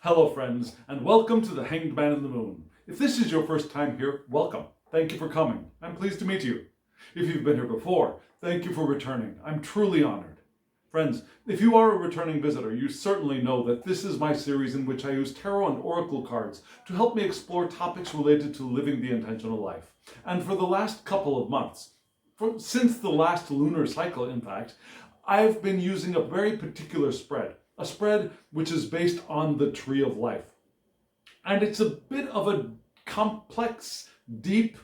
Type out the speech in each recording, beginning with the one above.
Hello friends, and welcome to the Hanged Man in the Moon. If this is your first time here, welcome. Thank you for coming. I'm pleased to meet you. If you've been here before, thank you for returning. I'm truly honored. Friends, if you are a returning visitor, you certainly know that this is my series in which I use tarot and oracle cards to help me explore topics related to living the intentional life. And for the last couple of months, since the last lunar cycle in fact, I've been using a very particular spread. A spread which is based on the Tree of Life. And it's a bit of a complex, deep,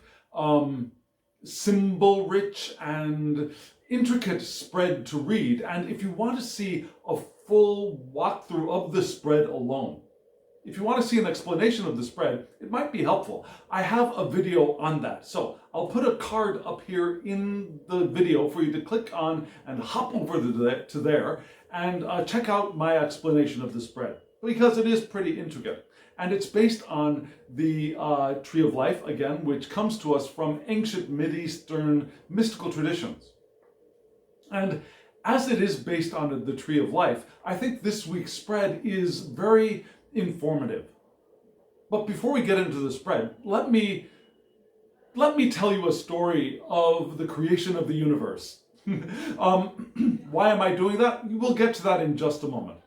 symbol-rich and intricate spread to read. And if you want to see a full walkthrough of the spread alone, if you want to see an explanation of the spread, it might be helpful. I have a video on that. So I'll put a card up here in the video for you to click on and hop over to there and check out my explanation of the spread, because it is pretty intricate. And it's based on the Tree of Life, again, which comes to us from ancient Mideastern mystical traditions. And as it is based on the Tree of Life, I think this week's spread is very informative. But before we get into the spread, let me tell you a story of the creation of the universe. Why am I doing that? We'll get to that in just a moment.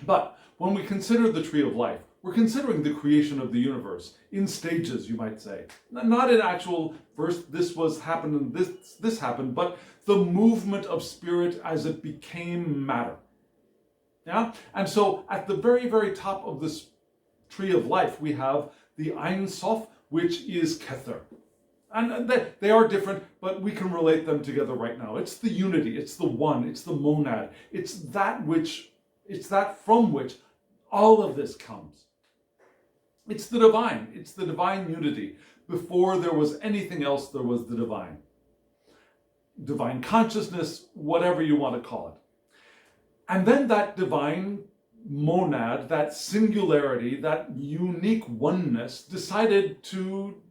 But when we consider the Tree of Life, we're considering the creation of the universe in stages, you might say. Not in actual, first this happened and this happened, but the movement of spirit as it became matter. Yeah? And so at the very, very top of this Tree of Life, we have the Ein Sof, which is Kether. And they are different, but we can relate them together right now. It's the unity, it's the one, it's the monad. It's that from which all of this comes. It's the divine unity. Before there was anything else, there was the divine. Divine consciousness, whatever you want to call it. And then that divine monad, that singularity, that unique oneness decided to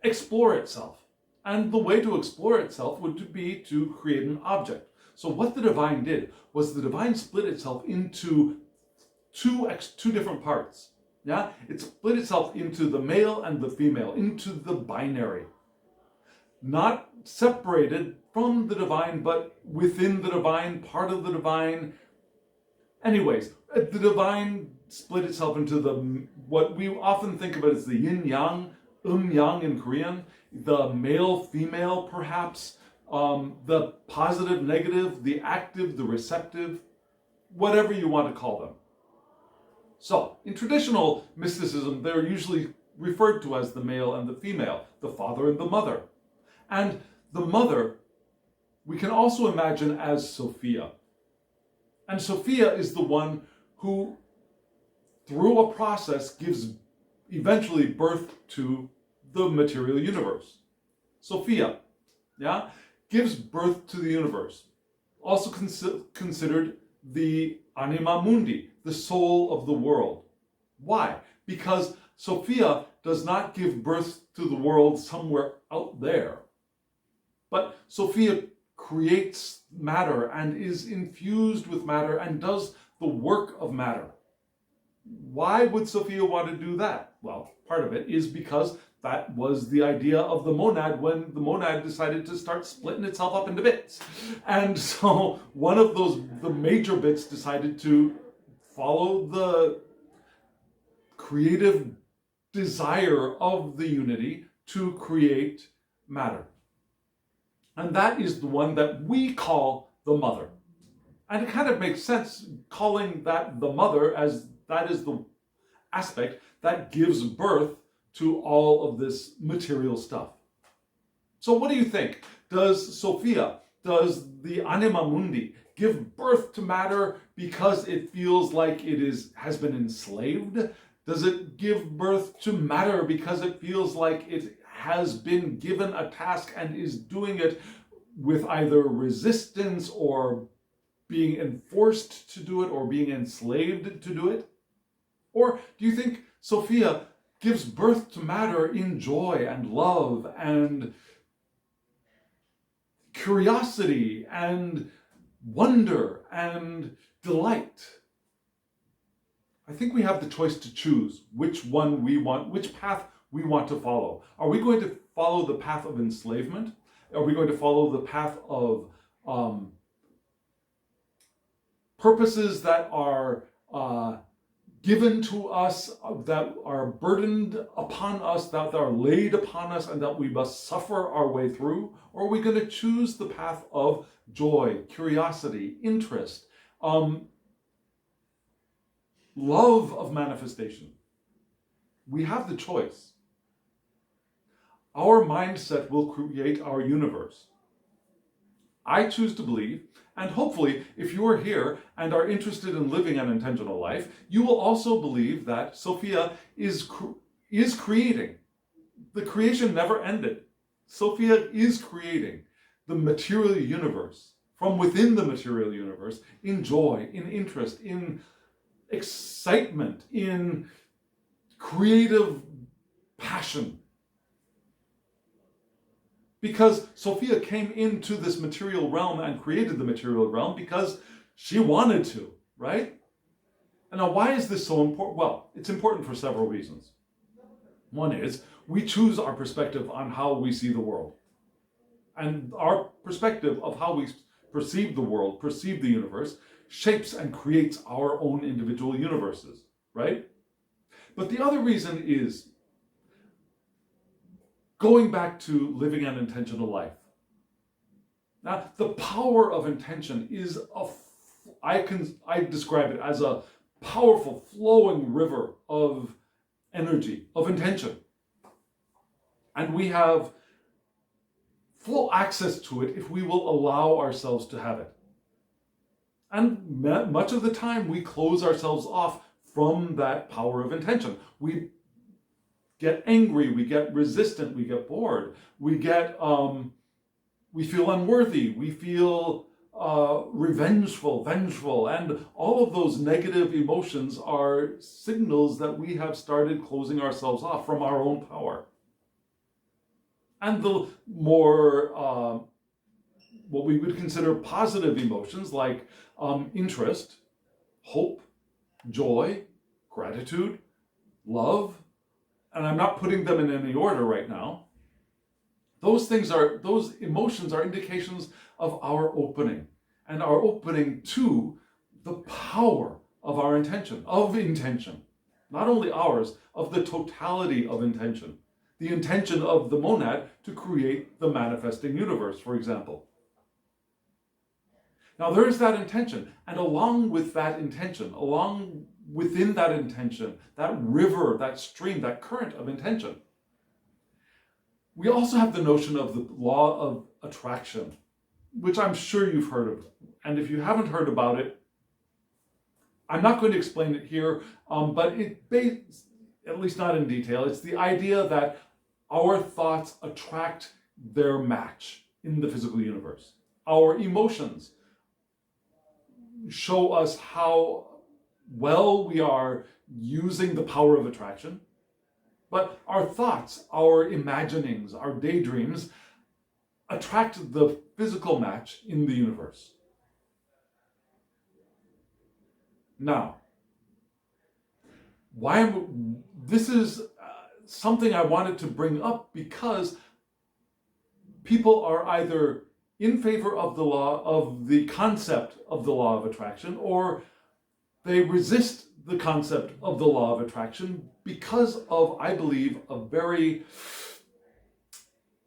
explore itself. And the way to explore itself would be to create an object. So what the divine did was the divine split itself into two different parts. Yeah? It split itself into the male and the female, into the binary. Not separated from the divine, but within the divine, part of the divine. Anyways, the divine split itself into what we often think of as the yin-yang, yang in Korean, the male-female perhaps, the positive, negative, the active, the receptive, whatever you want to call them. So, in traditional mysticism, they're usually referred to as the male and the female, the father and the mother. And the mother, we can also imagine as Sophia. And Sophia is the one who, through a process, gives eventually birth to the material universe. Sophia, yeah, gives birth to the universe. Also considered the anima mundi, the soul of the world. Why? Because Sophia does not give birth to the world somewhere out there, but Sophia creates matter and is infused with matter and does the work of matter. Why would Sophia want to do that? Well, part of it is because that was the idea of the monad when the monad decided to start splitting itself up into bits. And so one of the major bits decided to follow the creative desire of the unity to create matter. And that is the one that we call the mother. And it kind of makes sense calling that the mother, as that is the aspect that gives birth to all of this material stuff. So what do you think? Does Sophia, does the anima mundi give birth to matter because it feels like it has been enslaved? Does it give birth to matter because it feels like it has been given a task and is doing it with either resistance or being enforced to do it or being enslaved to do it? Or do you think Sophia gives birth to matter in joy and love and curiosity and wonder and delight? I think we have the choice to choose which one we want, which path we want to follow. Are we going to follow the path of enslavement? Are we going to follow the path of purposes that are given to us, that are burdened upon us, that are laid upon us, and that we must suffer our way through? Or are we going to choose the path of joy, curiosity, interest, love of manifestation? We have the choice. Our mindset will create our universe. I choose to believe, and hopefully, if you are here and are interested in living an intentional life, you will also believe that Sophia is creating. The creation never ended. Sophia is creating the material universe from within the material universe in joy, in interest, in excitement, in creative passion. Because Sophia came into this material realm and created the material realm because she wanted to, right? And now, why is this so important? Well, it's important for several reasons. One is we choose our perspective on how we see the world. And our perspective of how we perceive the world, perceive the universe, shapes and creates our own individual universes, right? But the other reason is going back to living an intentional life. Now, the power of intention is I describe it as a powerful flowing river of energy, of intention. And we have full access to it if we will allow ourselves to have it. And much of the time we close ourselves off from that power of intention. We get angry, we get resistant, we get bored, we feel unworthy, we feel revengeful, vengeful, and all of those negative emotions are signals that we have started closing ourselves off from our own power. And the more what we would consider positive emotions like interest, hope, joy, gratitude, love, and I'm not putting them in any order right now. Those emotions are indications of our opening, and our opening to the power of our intention, not only ours, of the totality of intention, the intention of the monad to create the manifesting universe, for example. Now there is that intention, and along with that intention, along within that intention, that river, that stream, that current of intention, we also have the notion of the law of attraction, which I'm sure you've heard of. And if you haven't heard about it, I'm not going to explain it here, but at least not in detail, it's the idea that our thoughts attract their match in the physical universe. Our emotions show us how well we are using the power of attraction, but our thoughts, our imaginings, our daydreams attract the physical match in the universe. Now, this is something I wanted to bring up because people are either in favor of the concept of the law of attraction, or they resist the concept of the law of attraction because of, I believe, a very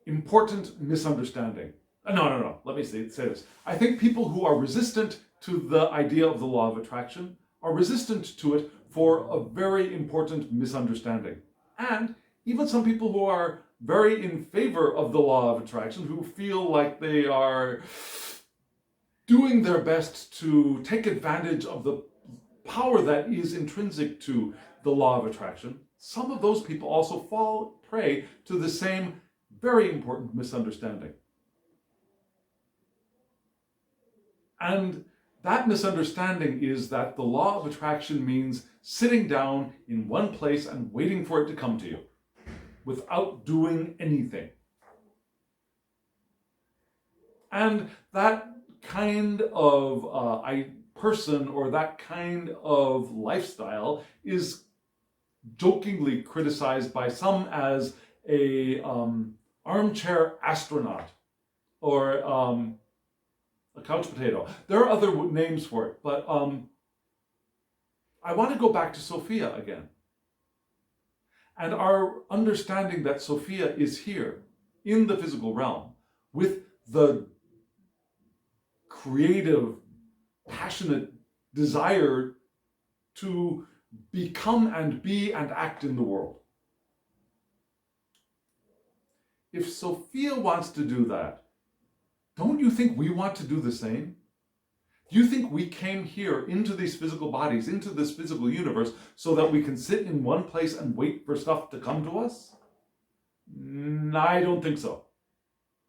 important misunderstanding. No. Let me say this. I think people who are resistant to the idea of the law of attraction are resistant to it for a very important misunderstanding. And even some people who are very in favor of the law of attraction, who feel like they are doing their best to take advantage of the power that is intrinsic to the law of attraction, some of those people also fall prey to the same very important misunderstanding. And that misunderstanding is that the law of attraction means sitting down in one place and waiting for it to come to you without doing anything. And that kind of person or that kind of lifestyle is jokingly criticized by some as a armchair astronaut or a couch potato. There are other names for it, but I want to go back to Sophia again. And our understanding that Sophia is here in the physical realm with the creative, passionate desire to become and be and act in the world. If Sophia wants to do that, don't you think we want to do the same? Do you think we came here into these physical bodies, into this physical universe, so that we can sit in one place and wait for stuff to come to us? I don't think so.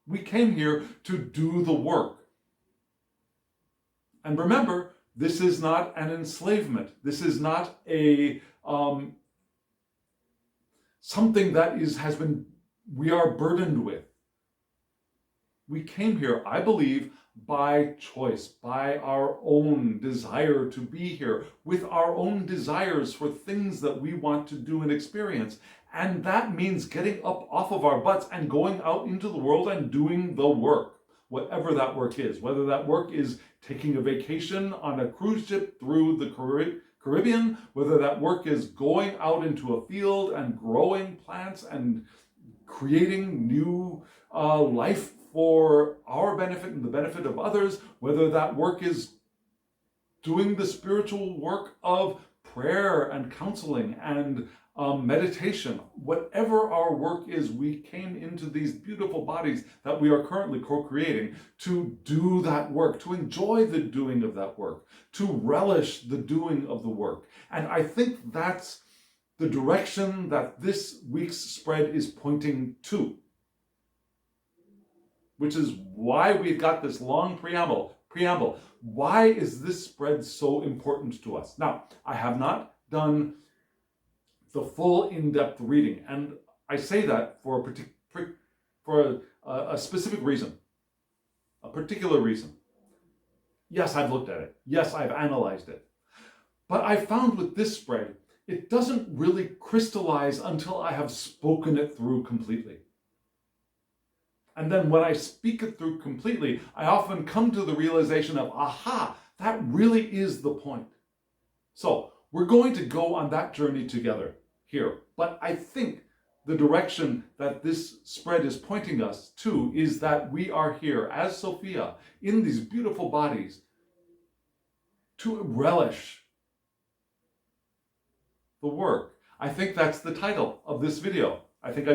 We came here to do the work. And remember, this is not an enslavement. This is not a something that we are burdened with. We came here, I believe, by choice, by our own desire to be here, with our own desires for things that we want to do and experience. And that means getting up off of our butts and going out into the world and doing the work, whatever that work is. Whether that work is taking a vacation on a cruise ship through the Caribbean, whether that work is going out into a field and growing plants and creating new life for our benefit and the benefit of others, whether that work is doing the spiritual work of prayer and counseling and meditation. Whatever our work is, we came into these beautiful bodies that we are currently co-creating to do that work, to enjoy the doing of that work, to relish the doing of the work. And I think that's the direction that this week's spread is pointing to, which is why we've got this long preamble. Why is this spread so important to us? Now, I have not done the full in-depth reading, and I say that for a specific reason, a particular reason. Yes, I've looked at it. Yes, I've analyzed it. But I found with this spread, it doesn't really crystallize until I have spoken it through completely. And then when I speak it through completely, I often come to the realization of, aha, that really is the point. So we're going to go on that journey together here. But I think the direction that this spread is pointing us to is that we are here as Sophia in these beautiful bodies to relish the work. I think that's the title of this video. I think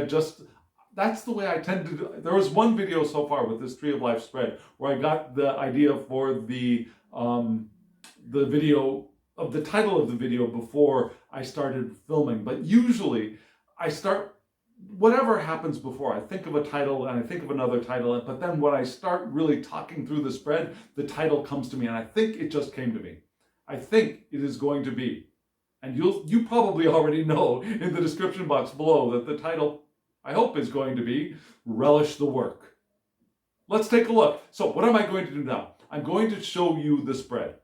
that's the way I tend to do. There was one video so far with this Tree of Life spread where I got the idea for the video of the title of the video before I started filming. But usually I start, whatever happens before, I think of a title and I think of another title, but then when I start really talking through the spread, the title comes to me, and I think it just came to me. I think it is going to be, and you probably already know in the description box below that the title, I hope, is going to be Relish the Work. Let's take a look. So what am I going to do now? I'm going to show you the spread.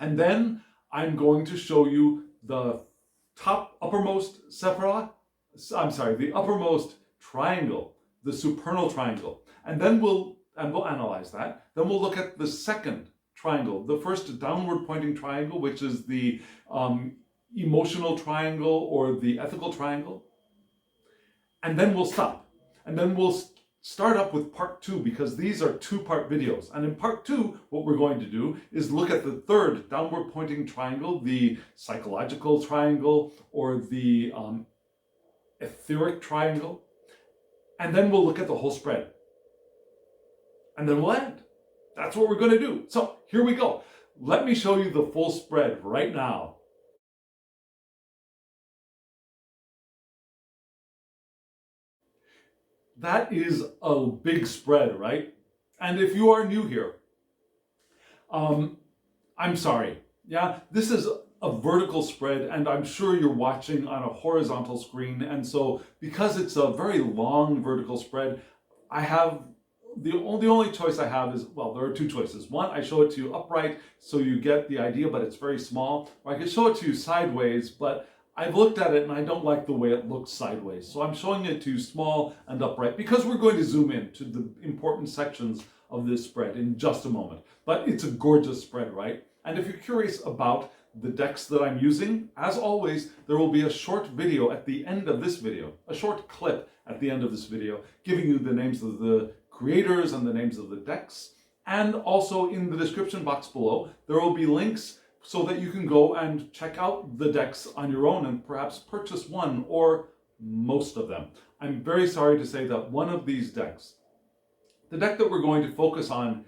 And then I'm going to show you the uppermost the uppermost triangle, the supernal triangle. And then we'll analyze that. Then we'll look at the second triangle, the first downward pointing triangle, which is the emotional triangle or the ethical triangle. And then we'll stop. And then we'll start up with part 2, because these are 2-part videos. And in part 2, what we're going to do is look at the third downward pointing triangle, the psychological triangle or the etheric triangle. And then we'll look at the whole spread. And then we'll end. That's what we're going to do. So here we go. Let me show you the full spread right now. That is a big spread, right? And if you are new here, I'm sorry. Yeah, this is a vertical spread, and I'm sure you're watching on a horizontal screen. And so because it's a very long vertical spread, I have the only choice I have is, well, there are two choices. One, I show it to you upright so you get the idea, but it's very small. Or I can show it to you sideways, but I've looked at it and I don't like the way it looks sideways. So I'm showing it to you small and upright because we're going to zoom in to the important sections of this spread in just a moment. But it's a gorgeous spread, right? And if you're curious about the decks that I'm using, as always, there will be a short video at the end of this video, a short clip at the end of this video, giving you the names of the creators and the names of the decks. And also in the description box below, there will be links so that you can go and check out the decks on your own and perhaps purchase one or most of them. I'm very sorry to say that one of these decks, the deck that we're going to focus on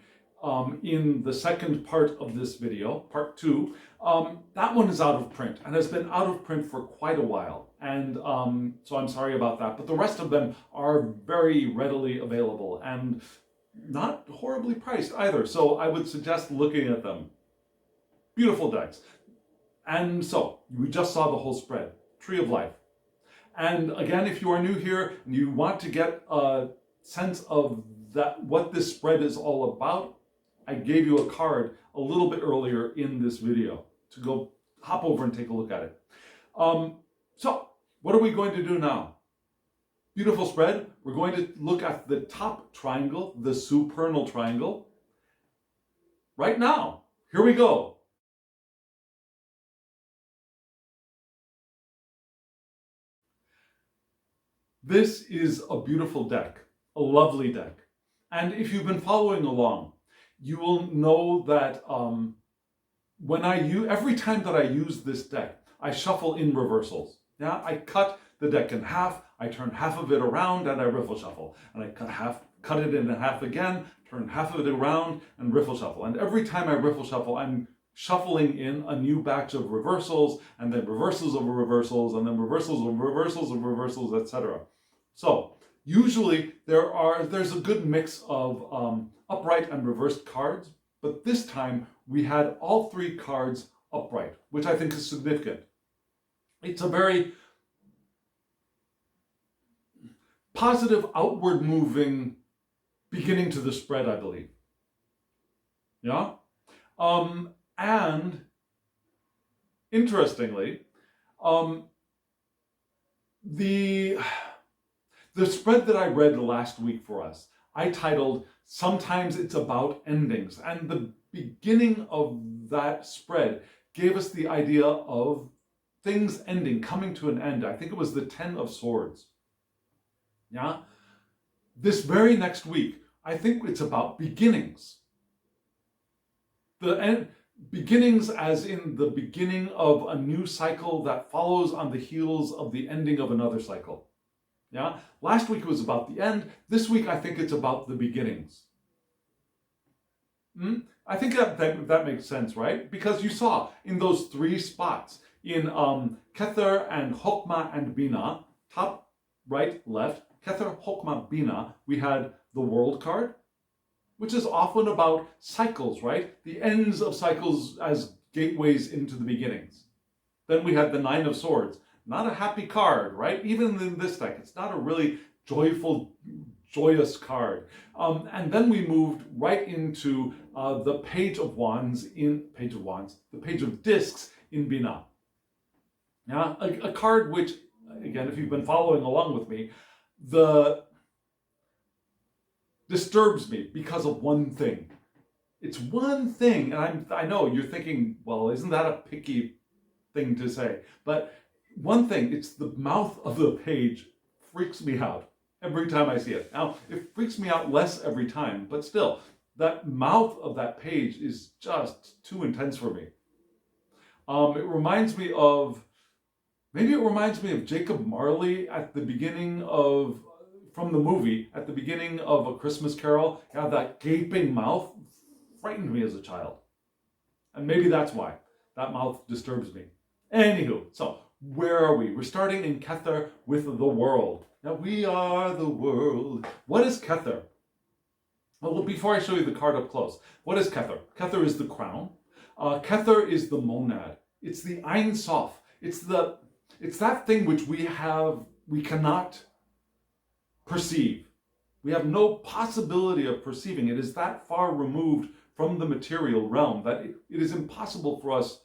in the second part of this video, part 2, that one is out of print and has been out of print for quite a while. And so I'm sorry about that. But the rest of them are very readily available and not horribly priced either. So I would suggest looking at them. Beautiful decks. And so we just saw the whole spread, Tree of Life. And again, if you are new here and you want to get a sense of what this spread is all about, I gave you a card a little bit earlier in this video to go hop over and take a look at it. So what are we going to do now? Beautiful spread. We're going to look at the top triangle, the supernal triangle, right now. Here we go. This is a beautiful deck, a lovely deck. And if you've been following along, you will know that every time that I use this deck, I shuffle in reversals. Yeah, I cut the deck in half, I turn half of it around and I riffle shuffle. And I cut it in half again, turn half of it around and riffle shuffle. And every time I riffle shuffle, I'm shuffling in a new batch of reversals and then reversals of reversals and then reversals of reversals of reversals, etc. So usually there's a good mix of upright and reversed cards, but this time we had all three cards upright, which I think is significant. It's a very positive, outward moving beginning to the spread, I believe. Yeah? And interestingly, the spread that I read last week for us, I titled, Sometimes It's About Endings. And the beginning of that spread gave us the idea of things ending, coming to an end. I think it was the 10 of Swords. Yeah? This very next week, I think it's about beginnings. Beginnings as in the beginning of a new cycle that follows on the heels of the ending of another cycle. Yeah? Last week it was about the end. This week I think it's about the beginnings. I think that makes sense, right? Because you saw in those three spots, in Kether and Chokmah and Bina, top, right, left, Kether, Chokmah, Bina, we had the World card, which is often about cycles, right? The ends of cycles as gateways into the beginnings. Then we had the Nine of Swords. Not a happy card, right? Even in this deck, it's not a really joyful, joyous card. And then we moved right into the Page of Wands, the Page of Discs in Bina. Yeah, a card which, again, if you've been following along with me, disturbs me because of one thing. It's one thing, and I know you're thinking, well, isn't that a picky thing to say? But one thing, it's the mouth of the page freaks me out every time I see it. Now, it freaks me out less every time, but still, that mouth of that page is just too intense for me. It reminds me of Jacob Marley at the beginning of, from the movie, at the beginning of A Christmas Carol. Yeah, that gaping mouth frightened me as a child. And maybe that's why that mouth disturbs me. Anywho, so where are we? We're starting in Kether with the world. Now, we are the world. What is Kether? Well, before I show you the card up close, what is Kether? Kether is the crown. Kether is the monad. It's the Ein Sof. It's that thing which we cannot perceive. We have no possibility of perceiving. It is that far removed from the material realm that it is impossible for us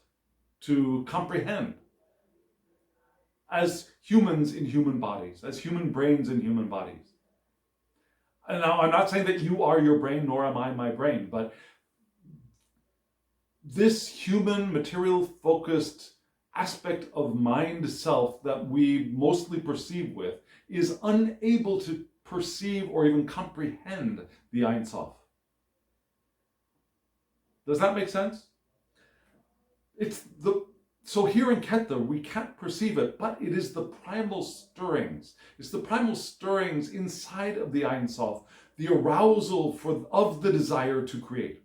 to comprehend as humans in human bodies, as human brains in human bodies. And now I'm not saying that you are your brain, nor am I my brain, but this human material focused aspect of mind self that we mostly perceive with is unable to perceive or even comprehend the Ein Sof. Does that make sense? So here in Kether, we can't perceive it, but it is the primal stirrings. It's the primal stirrings inside of the Ein Sof, the arousal of the desire to create.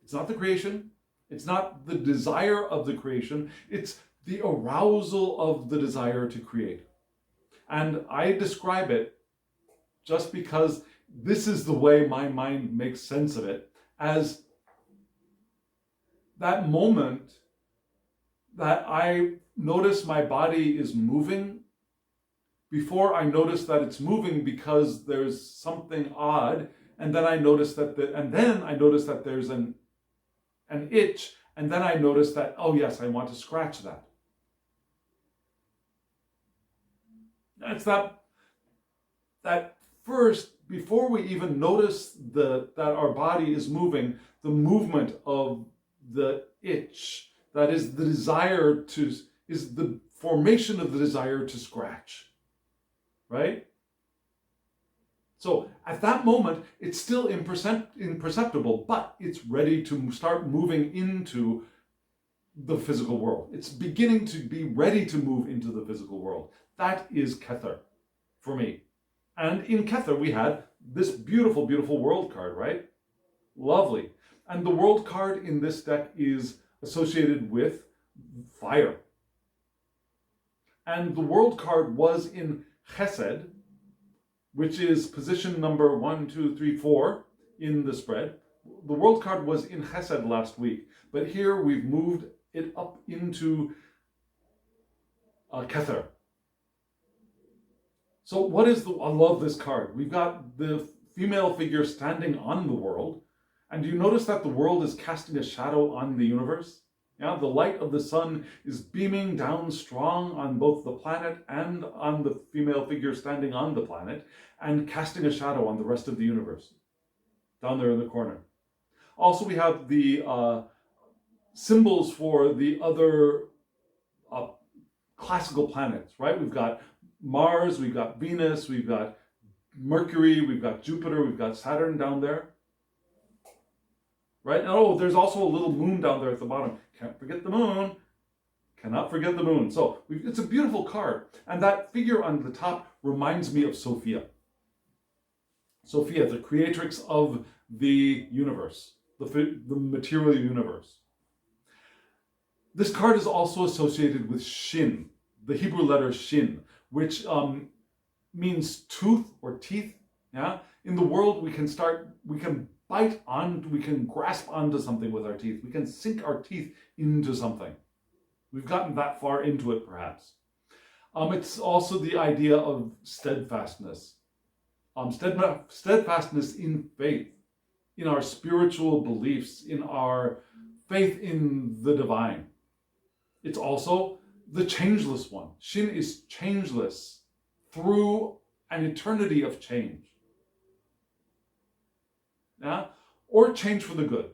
It's not the creation. It's not the desire of the creation. It's the arousal of the desire to create. And I describe it, just because this is the way my mind makes sense of it, as that moment that I notice my body is moving before I notice that it's moving because there's something odd, and then I notice that there's an itch, and then I notice that, oh yes, I want to scratch that. It's that first, before we even notice that our body is moving, the movement of the itch, that is the desire to, is the formation of the desire to scratch, right? So at that moment, it's still imperceptible, but it's ready to start moving into the physical world. It's beginning to be ready to move into the physical world. That is Kether for me. And in Kether, we had this beautiful, beautiful world card, right? Lovely. And the world card in this deck is associated with fire. And the world card was in Chesed, which is position number 1, 2, 3, 4 in the spread. The world card was in Chesed last week, but here we've moved it up into Kether. So I love this card. We've got the female figure standing on the world. And do you notice that the world is casting a shadow on the universe? Yeah, the light of the sun is beaming down strong on both the planet and on the female figure standing on the planet, and casting a shadow on the rest of the universe, down there in the corner. Also, we have the symbols for the other classical planets, right? We've got Mars, we've got Venus, we've got Mercury, we've got Jupiter, we've got Saturn down there. Right? And oh, there's also a little moon down there at the bottom. Can't forget the moon. Cannot forget the moon. So it's a beautiful card. And that figure on the top reminds me of Sophia. Sophia, the creatrix of the universe, the material universe. This card is also associated with Shin, the Hebrew letter Shin, which means tooth or teeth. Yeah? In the world, we can bite on, we can grasp onto something with our teeth. We can sink our teeth into something. We've gotten that far into it, perhaps. It's also the idea of steadfastness. Steadfastness in faith, in our spiritual beliefs, in our faith in the divine. It's also the changeless one. Shin is changeless through an eternity of change. Yeah? Or change for the good.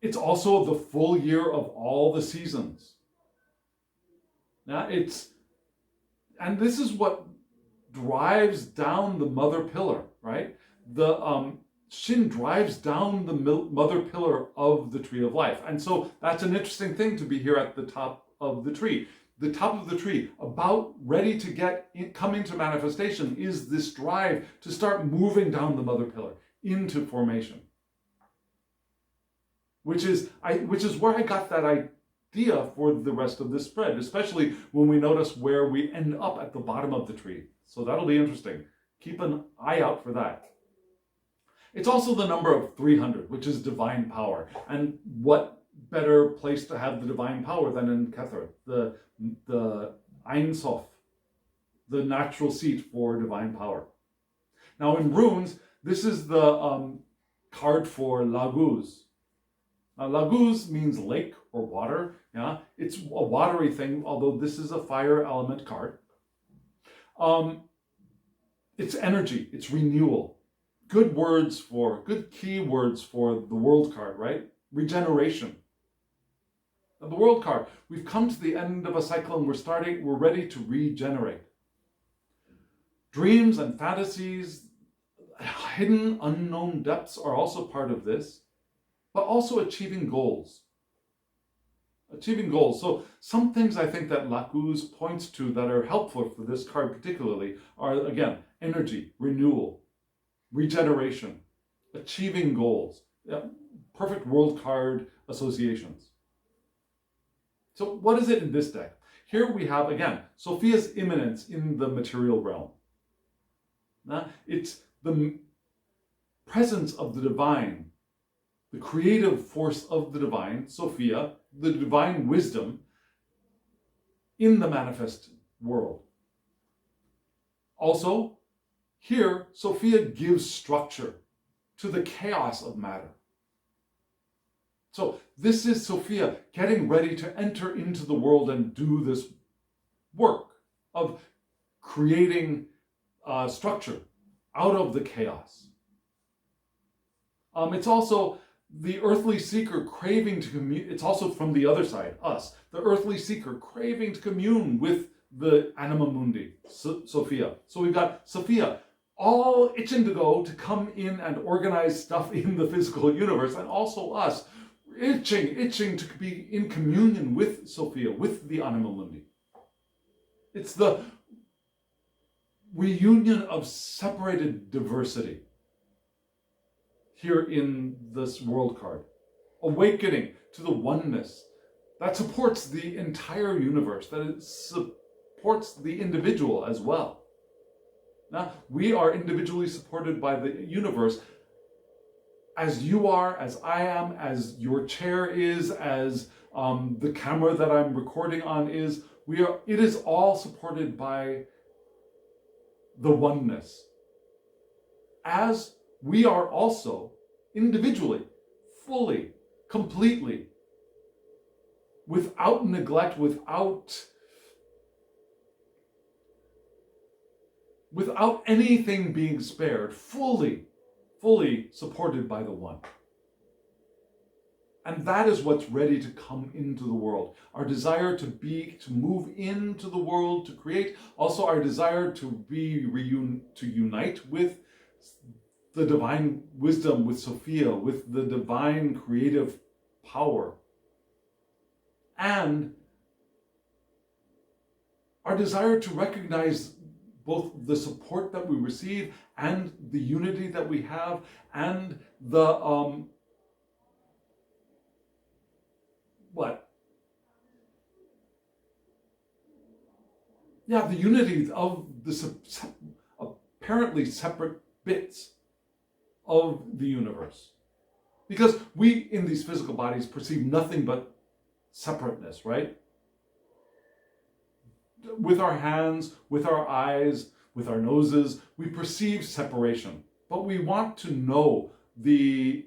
It's also the full year of all the seasons. Yeah? And this is what drives down the mother pillar, right? The Shin drives down the mother pillar of the tree of life. And so that's an interesting thing to be here at the top of the tree. The top of the tree, about ready to come into manifestation, is this drive to start moving down the mother pillar into formation. Which is where I got that idea for the rest of this spread, especially when we notice where we end up at the bottom of the tree. So that'll be interesting. Keep an eye out for that. It's also the number of 300, which is divine power. And what better place to have the divine power than in Kether, the Ein Sof, the natural seat for divine power. Now in runes, this is the card for Laguz. Now Laguz means lake or water. Yeah, it's a watery thing, although this is a fire element card. It's energy, it's renewal. Good key words for the world card, right? Regeneration. Now, the world card, we've come to the end of a cycle and we're ready to regenerate. Dreams and fantasies, hidden unknown depths are also part of this, but also achieving goals. Achieving goals. So some things I think that Laguz points to that are helpful for this card particularly are, again, energy, renewal, regeneration, achieving goals. Yeah, perfect world card associations. So what is it in this deck? Here we have, again, Sophia's immanence in the material realm. It's the presence of the divine, the creative force of the divine, Sophia, the divine wisdom in the manifest world. Also, here, Sophia gives structure to the chaos of matter. So this is Sophia getting ready to enter into the world and do this work of creating structure out of the chaos. It's also the earthly seeker craving to commune. It's also from the other side, us, the earthly seeker craving to commune with the anima mundi, Sophia. So we've got Sophia all itching to go to come in and organize stuff in the physical universe, and also us itching to be in communion with Sophia, with the anima mundi. It's the reunion of separated diversity here in this world card. Awakening to the oneness that supports the entire universe, that it supports the individual as well. Now, we are individually supported by the universe, as you are, as I am, as your chair is, as the camera that I'm recording on is. It is all supported by the oneness. As we are also individually, fully, completely, without neglect, without anything being spared, fully supported by the one. And that is what's ready to come into the world. Our desire to move into the world, to create, also our desire to unite with the divine wisdom, with Sophia, with the divine creative power. And our desire to recognize both the support that we receive and the unity that we have, and the the unity of the apparently separate bits of the universe. Because we, in these physical bodies, perceive nothing but separateness, right? With our hands, with our eyes, with our noses, we perceive separation. But we want to know the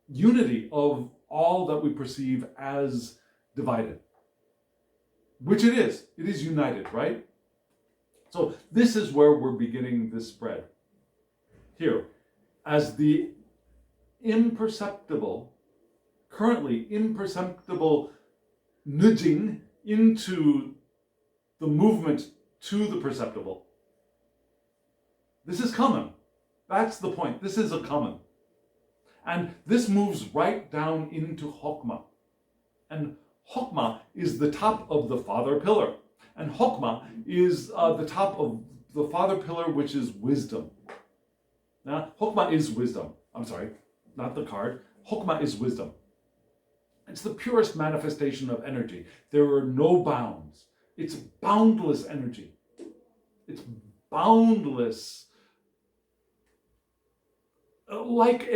unity of all that we perceive as divided. Which it is. It is united, right? So this is where we're beginning this spread. Here, as the currently imperceptible nudging into the movement to the perceptible. This is coming. That's the point. This is a coming. And this moves right down into Chokmah. And Chokmah is the top of the father pillar. And Chokmah is the top of the father pillar, which is wisdom. Now, Chokmah is wisdom. I'm sorry, not the card. Chokmah is wisdom. It's the purest manifestation of energy. There are no bounds. It's boundless energy. It's boundless. Like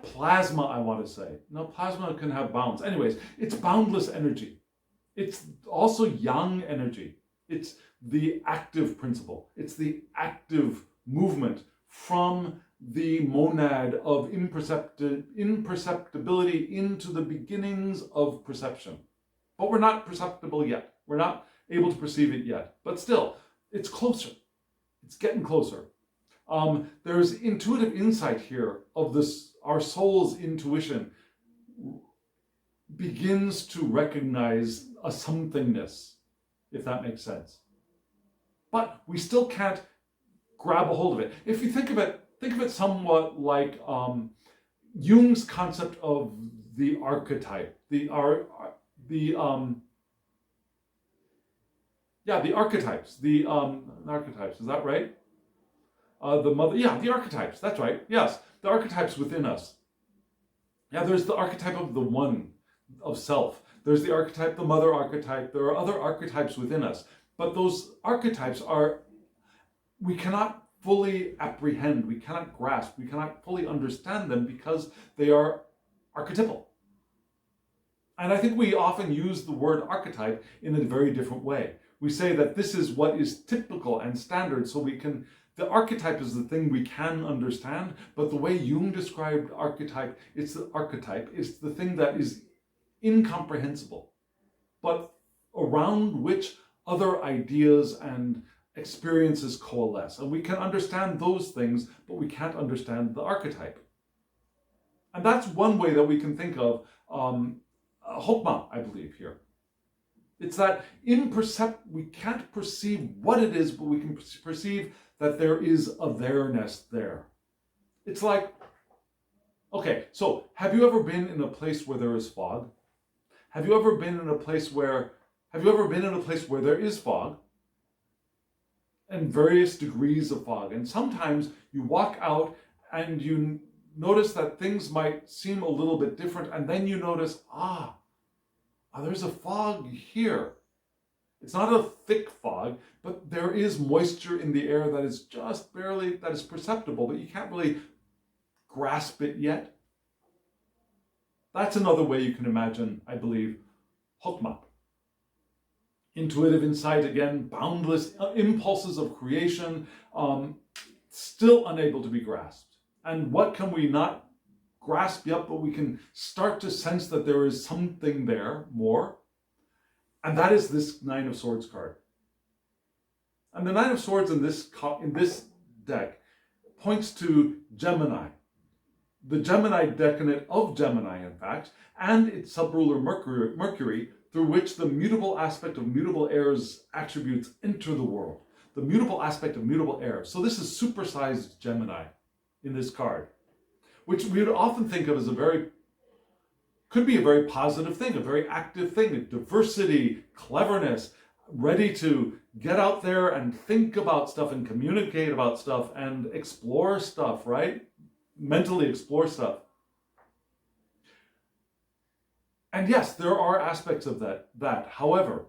plasma, I want to say. No, plasma can have bounds. Anyways, it's boundless energy. It's also yang energy. It's the active principle. It's the active movement from the monad of imperceptibility into the beginnings of perception. But we're not perceptible yet. We're not able to perceive it yet. But still, it's closer. It's getting closer. There's intuitive insight here of this. Our soul's intuition begins to recognize a somethingness, if that makes sense. But we still can't grab a hold of it. If you think of it somewhat like Jung's concept of the archetype, the archetypes, the archetypes. Is that right? The archetypes. That's right. Yes, the archetypes within us. Yeah, there's the archetype of the one, of self. There's the archetype, the mother archetype. There are other archetypes within us. But those archetypes we cannot fully apprehend, we cannot grasp, we cannot fully understand them because they are archetypal. And I think we often use the word archetype in a very different way. We say that this is what is typical and standard, so the archetype is the thing we can understand, but the way Jung described archetype, it's the thing that is incomprehensible, but around which other ideas and experiences coalesce. And we can understand those things, but we can't understand the archetype. And that's one way that we can think of Hokmah, I believe, here. It's that we can't perceive what it is, but we can perceive that there is a there-ness there. It's like, okay, so have you ever been in a place where there is fog? Have you ever been in a place where there is fog? And various degrees of fog. And sometimes you walk out and you notice that things might seem a little bit different, and then you notice, there's a fog here. It's not a thick fog, but there is moisture in the air that is just barely, that is perceptible, but you can't really grasp it yet. That's another way you can imagine, I believe, Hokmah. Intuitive insight, again, boundless impulses of creation, still unable to be grasped. And what can we not grasp yet, but we can start to sense that there is something there more? And that is this Nine of Swords card. And the Nine of Swords in this deck points to Gemini, the Gemini decadent of Gemini, in fact, and its subruler Mercury, through which the mutable aspect of mutable air's attributes enter the world. The mutable aspect of mutable air. So this is supersized Gemini in this card, which we would often think of as could be a very positive thing, a very active thing, a diversity, cleverness, ready to get out there and think about stuff and communicate about stuff and explore stuff, right? Mentally explore stuff. And yes, there are aspects of that. However,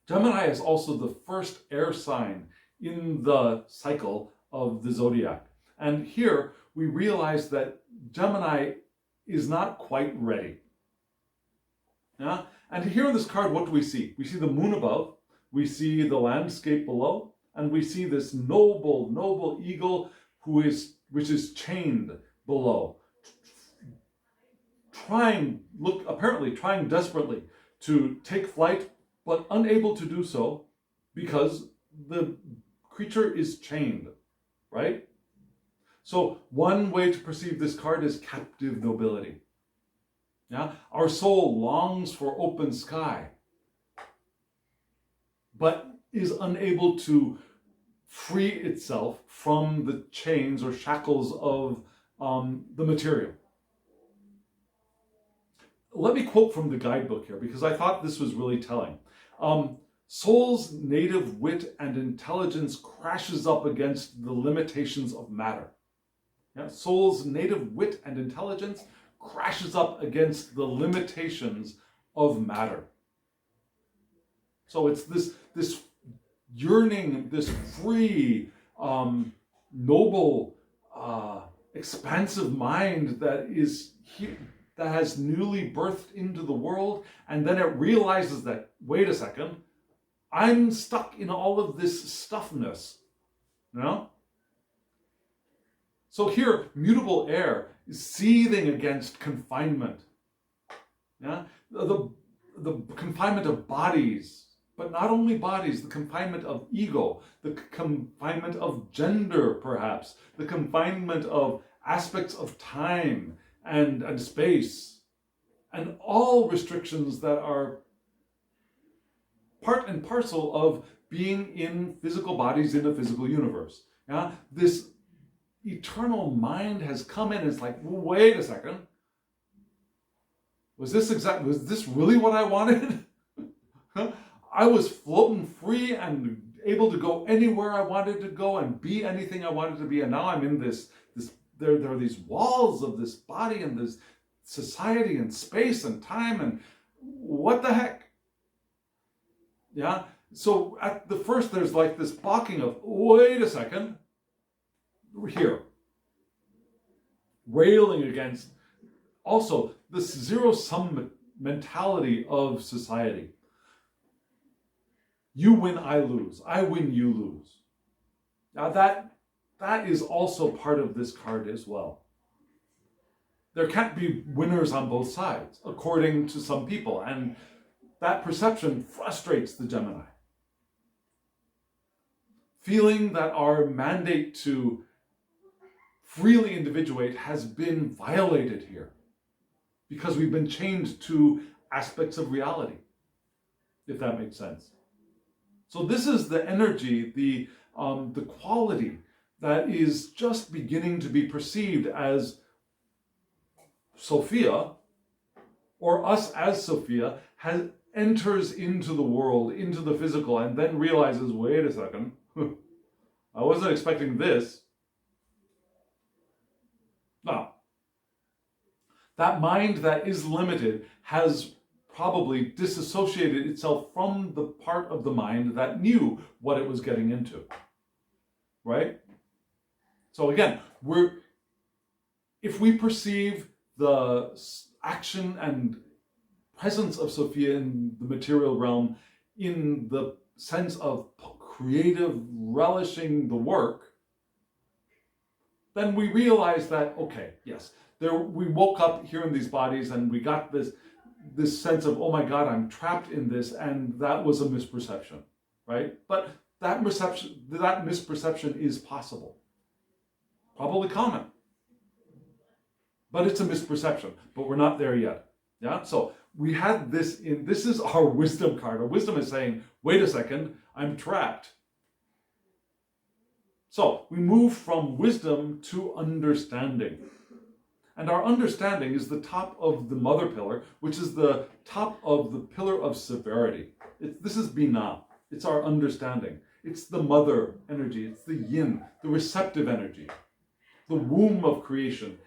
Gemini is also the first air sign in the cycle of the zodiac. And here we realize that Gemini is not quite ready. Yeah? And here in this card, what do we see? We see the moon above, we see the landscape below, and we see this noble eagle which is chained below. Apparently trying desperately to take flight, but unable to do so because the creature is chained, right? So one way to perceive this card is captive nobility. Yeah? Our soul longs for open sky, but is unable to free itself from the chains or shackles of the material. Let me quote from the guidebook here, because I thought this was really telling. Soul's native wit and intelligence crashes up against the limitations of matter. Yeah? Soul's native wit and intelligence crashes up against the limitations of matter. So it's this yearning, this free, noble, expansive mind that has newly birthed into the world, and then it realizes that, wait a second, I'm stuck in all of this stuffness, you know? So here, mutable air is seething against confinement. Yeah? The confinement of bodies, but not only bodies, the confinement of ego, the confinement of gender, perhaps, the confinement of aspects of time and space, and all restrictions that are part and parcel of being in physical bodies in a physical universe. Yeah? This eternal mind has come in and it's like, wait a second. Was this really what I wanted? I was floating free and able to go anywhere I wanted to go and be anything I wanted to be, and now I'm in there are these walls of this body and this society and space and time, and what the heck? Yeah? So at the first there's like this balking of, wait a second, here. Railing against also this zero-sum mentality of society. You win, I lose. I win, you lose. Now that is also part of this card as well. There can't be winners on both sides, according to some people, and that perception frustrates the Gemini. Feeling that our mandate to freely individuate has been violated here because we've been chained to aspects of reality, if that makes sense. So this is the energy, the quality that is just beginning to be perceived as Sophia, or us as Sophia, enters into the world, into the physical, and then realizes, wait a second, I wasn't expecting this. Now, that mind that is limited has probably disassociated itself from the part of the mind that knew what it was getting into, right? So again, if we perceive the action and presence of Sophia in the material realm in the sense of creative relishing the work, then we realize that, okay, yes, we woke up here in these bodies and we got this sense of, oh my God, I'm trapped in this, and that was a misperception, right? But that misperception is possible, probably common, but it's a misperception, but we're not there yet. Yeah, so we had this is our wisdom card. Our wisdom is saying, wait a second, I'm trapped. So we move from wisdom to understanding. And our understanding is the top of the mother pillar, which is the top of the pillar of severity. This is Binah. It's our understanding. It's the mother energy. It's the yin, the receptive energy. The womb of creation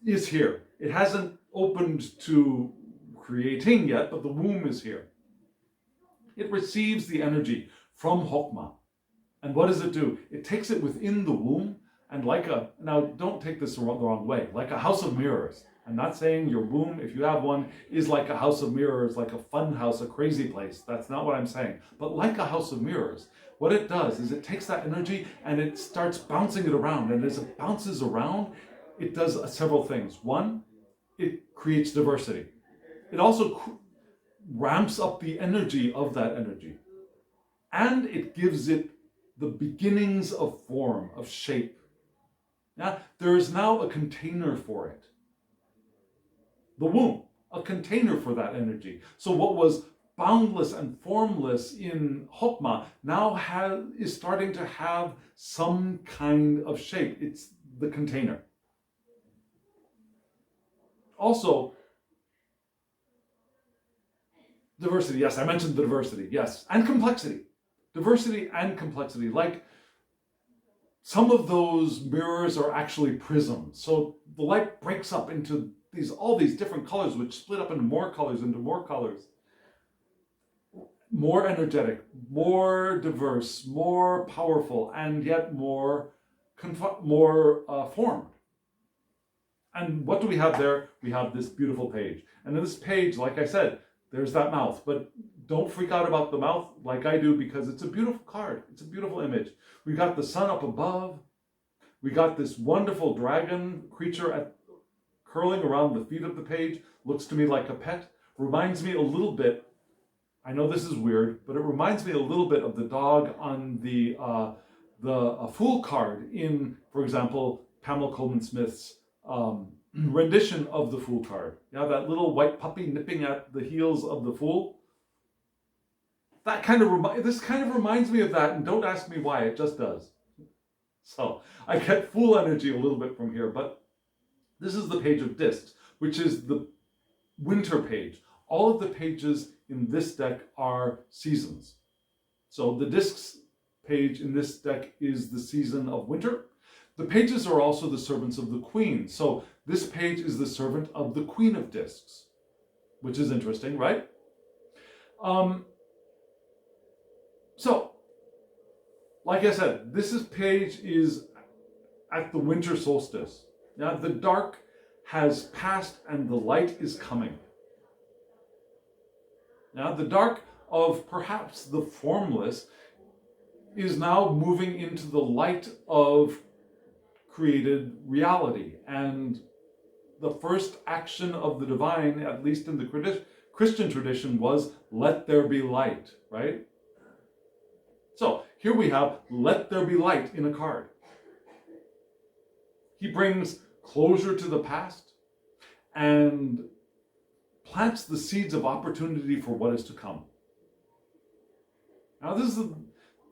is here. It hasn't opened to creating yet, but the womb is here. It receives the energy from Hokmah. And what does it do? It takes it within the womb, and now don't take this the wrong way, like a house of mirrors. I'm not saying your womb, if you have one, is like a house of mirrors, like a fun house, a crazy place. That's not what I'm saying. But like a house of mirrors, what it does is it takes that energy and it starts bouncing it around. And as it bounces around, it does several things. One, it creates diversity. It also ramps up the energy of that energy. And it gives it the beginnings of form, of shape. Yeah? There is now a container for it. The womb, a container for that energy. So what was boundless and formless in Hokmah now is starting to have some kind of shape. It's the container. Also, diversity. Yes, I mentioned the diversity. Yes, and complexity. Diversity and complexity. Like, some of those mirrors are actually prisms. So the light breaks up into all these different colors, which split up into more colors, more energetic, more diverse, more powerful, and yet more formed. And what do we have there? We have this beautiful page. And in this page, like I said, there's that mouth, but don't freak out about the mouth like I do, because it's a beautiful card. It's a beautiful image. We got the sun up above. We got this wonderful dragon creature curling around the feet of the page. Looks to me like a pet. Reminds me a little bit, I know this is weird, but it reminds me a little bit of the dog on the Fool card in, for example, Pamela Coleman Smith's rendition of the Fool card. Yeah, that little white puppy nipping at the heels of the Fool. This kind of reminds me of that, and don't ask me why, it just does. So I get Fool energy a little bit from here, but this is the page of discs, which is the winter page. All of the pages in this deck are seasons. So the discs page in this deck is the season of winter. The pages are also the servants of the queen. So this page is the servant of the queen of discs, which is interesting, right? So, like I said, page is at the winter solstice. Now, the dark has passed and the light is coming. Now, the dark of perhaps the formless is now moving into the light of created reality. And the first action of the divine, at least in the Christian tradition, was let there be light, right? So here we have let there be light in a card. He brings closure to the past and plants the seeds of opportunity for what is to come. Now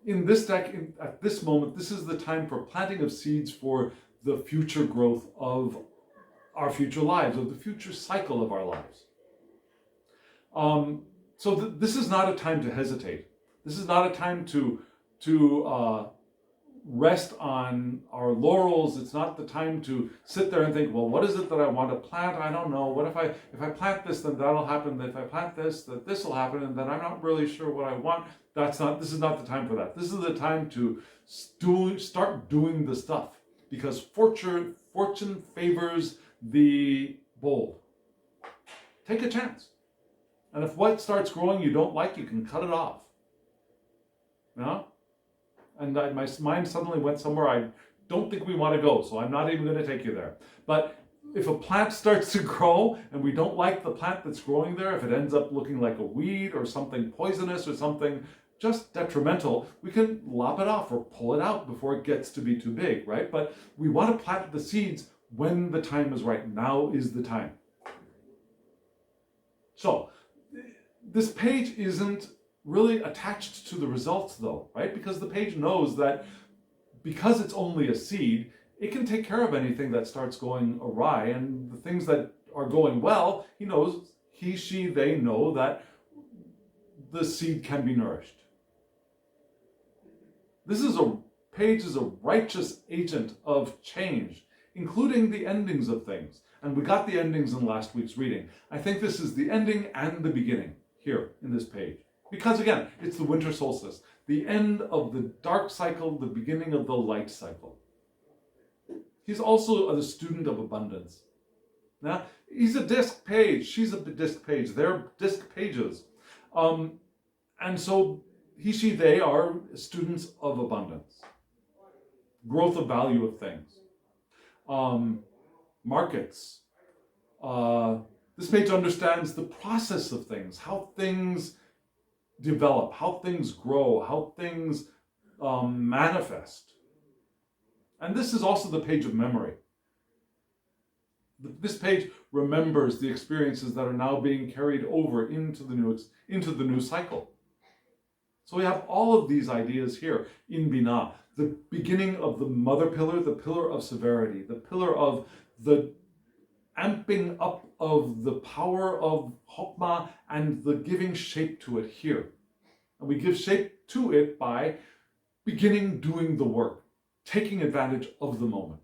in this deck, at this moment, this is the time for planting of seeds for the future growth of our future lives, of the future cycle of our lives. This is not a time to hesitate. This is not a time to rest on our laurels. It's not the time to sit there and think, well, what is it that I want to plant? I don't know. What if I plant this, then that'll happen. If I plant this, that this will happen, and then I'm not really sure what I want. This is not the time for that. This is the time to start doing the stuff, because fortune favors the bold. Take a chance. And if what starts growing you don't like, you can cut it off. You know? And my mind suddenly went somewhere I don't think we want to go, so I'm not even going to take you there. But if a plant starts to grow and we don't like the plant that's growing there, if it ends up looking like a weed or something poisonous or something just detrimental, we can lop it off or pull it out before it gets to be too big, right? But we want to plant the seeds when the time is right. Now is the time. So this page isn't really attached to the results though, right? Because the page knows that because it's only a seed, it can take care of anything that starts going awry, and the things that are going well, they know that the seed can be nourished. Page is a righteous agent of change, including the endings of things. And we got the endings in last week's reading. I think this is the ending and the beginning here in this page. Because again, it's the winter solstice, the end of the dark cycle, the beginning of the light cycle. He's also the student of abundance. Now, he's a disc page, she's a disc page, they're disc pages. And so they are students of abundance, growth of value of things, markets. This page understands the process of things, how things develop, how things grow, how things manifest. And this is also the page of memory. This page remembers the experiences that are now being carried over into the new cycle. So we have all of these ideas here in Binah. The beginning of the mother pillar, the pillar of severity, the pillar of the amping up of the power of Chokmah and the giving shape to it here. And we give shape to it by beginning doing the work, taking advantage of the moment.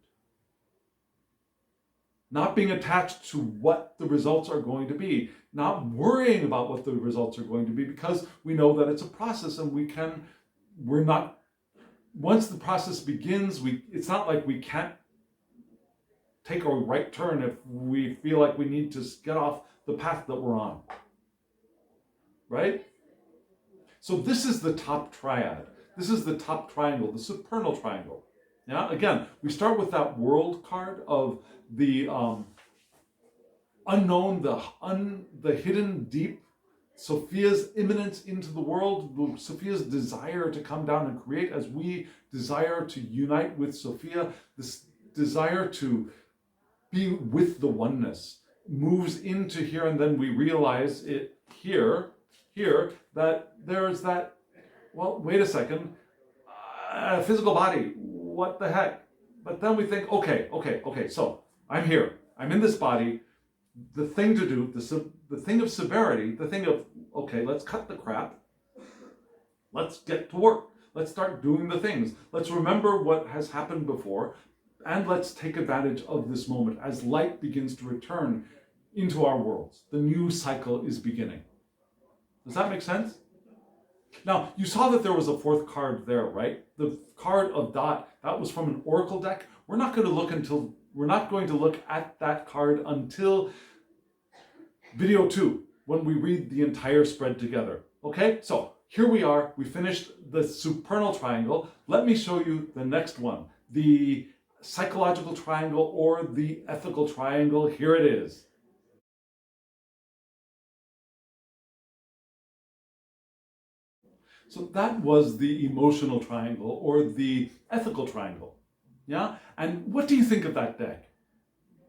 Not being attached to what the results are going to be, not worrying about what the results are going to be, because we know that it's a process and once the process begins, it's not like we can't take a right turn if we feel like we need to get off the path that we're on. Right? So this is the top triad. This is the top triangle, the supernal triangle. Yeah, again, we start with that world card of the unknown, the hidden deep, Sophia's imminence into the world, Sophia's desire to come down and create as we desire to unite with Sophia, this desire to be with the oneness moves into here, and then we realize it here, that there's that, well, wait a second, physical body, what the heck? But then we think, okay, so I'm here, I'm in this body, the thing to do, the thing of severity, the thing of, okay, let's cut the crap, let's get to work, let's start doing the things, let's remember what has happened before, and let's take advantage of this moment as light begins to return into our worlds. The new cycle is beginning. Does that make sense? Now, you saw that there was a fourth card there, right? The card of Dot, that was from an oracle deck. We're not going to look at that card until video 2, when we read the entire spread together. Okay, so here we are. We finished the supernal triangle. Let me show you the next one, the psychological triangle or the ethical triangle. Here it is. So that was the emotional triangle or the ethical triangle. Yeah? And what do you think of that deck?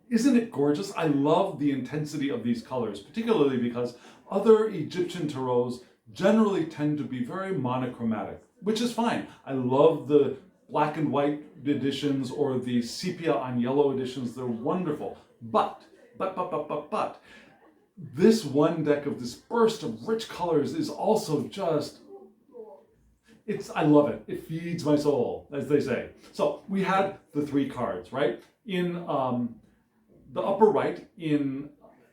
Isn't it gorgeous? I love the intensity of these colors, particularly because other Egyptian tarots generally tend to be very monochromatic, which is fine. I love the black and white editions or the sepia on yellow editions. They're wonderful. But, this one deck of this burst of rich colors is also just, I love it. It feeds my soul, as they say. So we had the 3 cards, right? In the upper right, in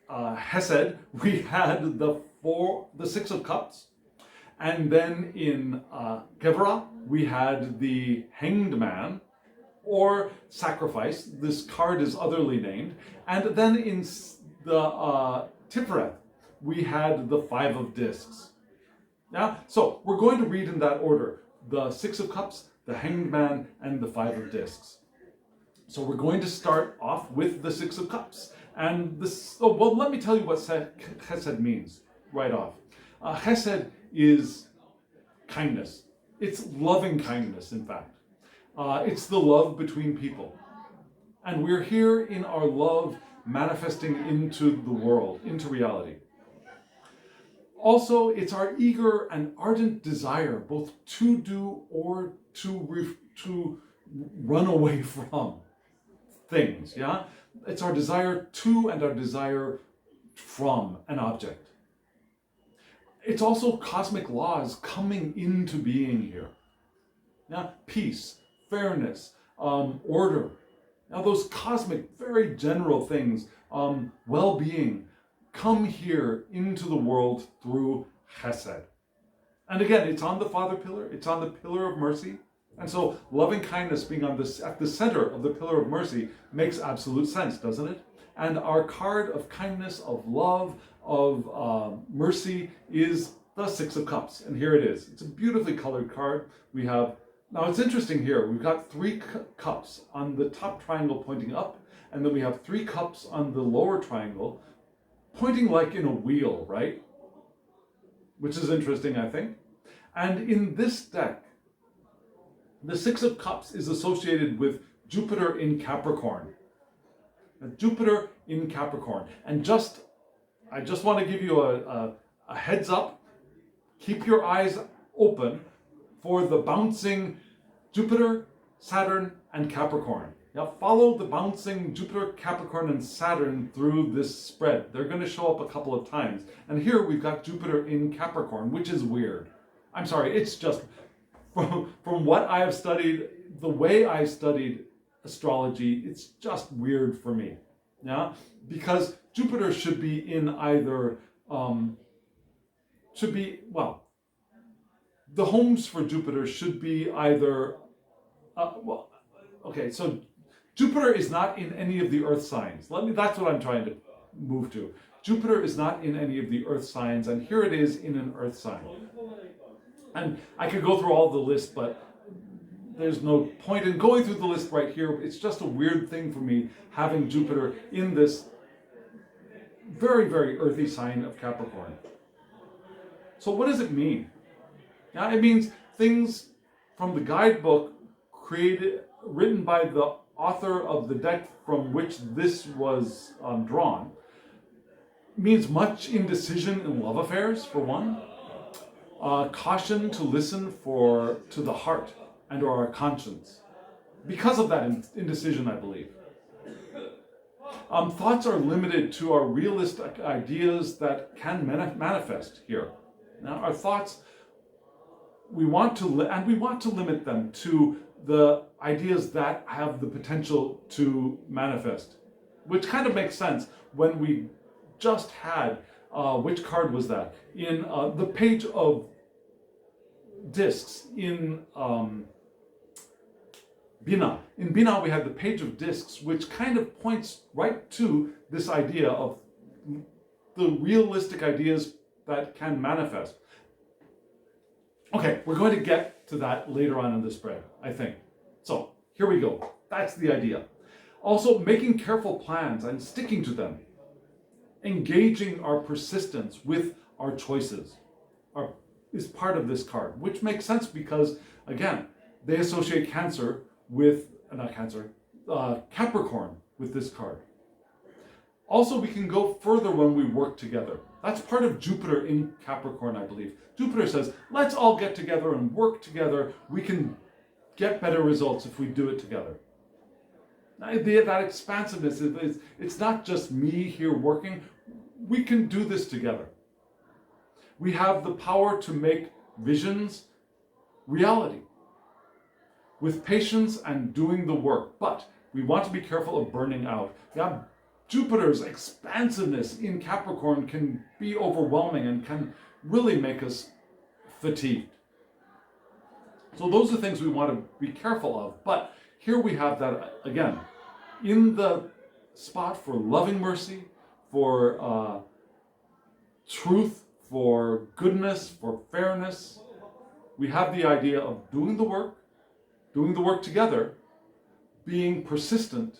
Hesed, we had the 6 of Cups. And then in Gevurah, we had the Hanged Man, or Sacrifice. This card is otherly named. And then in the Tiferet, we had the 5 of Discs. Yeah? So we're going to read in that order. The 6 of Cups, the Hanged Man, and the 5 of Discs. So we're going to start off with the 6 of Cups. And this, well, let me tell you what Chesed means right off. Chesed is kindness. It's loving kindness, in fact. It's the love between people. And we're here in our love manifesting into the world, into reality. Also, it's our eager and ardent desire both to do or to run away from things, yeah? It's our desire to and our desire from an object. It's also cosmic laws coming into being here. Now, peace, fairness, order. Now, those cosmic, very general things, well-being, come here into the world through Chesed. And again, it's on the Father pillar, it's on the pillar of mercy. And so loving kindness being at the center of the pillar of mercy makes absolute sense, doesn't it? And our card of kindness, of love, of mercy is the 6 of Cups. And here it is. It's a beautifully colored card. We have, now it's interesting here, we've got 3 cups on the top triangle pointing up, and then we have 3 cups on the lower triangle pointing like in a wheel, right? Which is interesting, I think. And in this deck, the 6 of Cups is associated with Jupiter in Capricorn. Jupiter in Capricorn. And I just want to give you a heads up. Keep your eyes open for the bouncing Jupiter, Saturn, and Capricorn. Now follow the bouncing Jupiter, Capricorn, and Saturn through this spread. They're going to show up a couple of times. And here we've got Jupiter in Capricorn, which is weird. I'm sorry, it's just, from what I have studied, the way I studied astrology, it's just weird for me. Yeah? Because Jupiter should be in either, the homes for Jupiter should be either, so Jupiter is not in any of the earth signs. That's what I'm trying to move to. Jupiter is not in any of the earth signs, and here it is in an earth sign. And I could go through all the list, but there's no point in going through the list right here. It's just a weird thing for me having Jupiter in this very, very earthy sign of Capricorn. So what does it mean? Now, it means things from the guidebook written by the author of the deck from which this was drawn, means much indecision in love affairs, for one. Caution to listen to the heart and or our conscience. Because of that indecision, I believe. Thoughts are limited to our realistic ideas that can manifest here. Now, our thoughts, we want to limit them to the ideas that have the potential to manifest, which kind of makes sense when we just had, which card was that? In the page of discs in Bina. In Bina, we had the page of discs, which kind of points right to this idea of the realistic ideas that can manifest. Okay, we're going to get to that later on in the spread, I think. So here we go. That's the idea. Also, making careful plans and sticking to them. Engaging our persistence with our choices is part of this card, which makes sense because, again, they associate Capricorn with this card. Also, we can go further when we work together. That's part of Jupiter in Capricorn, I believe. Jupiter says, let's all get together and work together. We can get better results if we do it together. That expansiveness, it's not just me here working. We can do this together. We have the power to make visions reality with patience and doing the work. But we want to be careful of burning out. Yeah, Jupiter's expansiveness in Capricorn can be overwhelming and can really make us fatigued. So those are things we want to be careful of. But here we have that, again, in the spot for loving mercy, for truth, for goodness, for fairness. We have the idea of doing the work together, being persistent,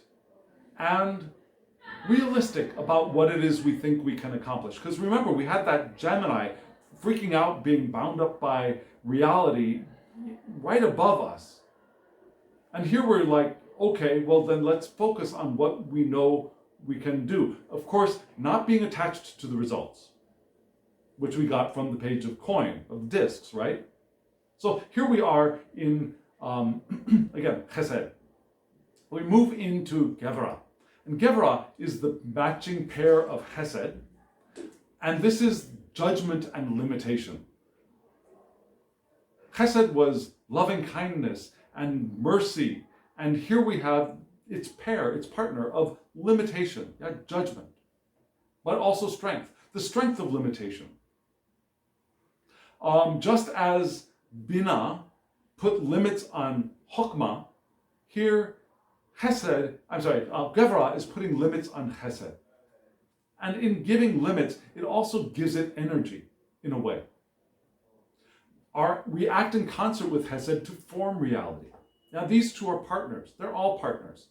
and realistic about what it is we think we can accomplish. Because remember, we had that Gemini freaking out, being bound up by reality right above us. And here we're like, okay, well then let's focus on what we know we can do. Of course, not being attached to the results, which we got from the page of discs, right? So here we are in, again, Chesed. We move into Gevra. And Gevra is the matching pair of Chesed. And this is judgment and limitation. Chesed was loving kindness and mercy. And here we have its partner of limitation, judgment, but also strength, the strength of limitation. Just as Bina put limits on Chokmah, here Gevra is putting limits on Chesed. And in giving limits, it also gives it energy, in a way. We act in concert with Chesed to form reality. Now, these two are partners. They're all partners.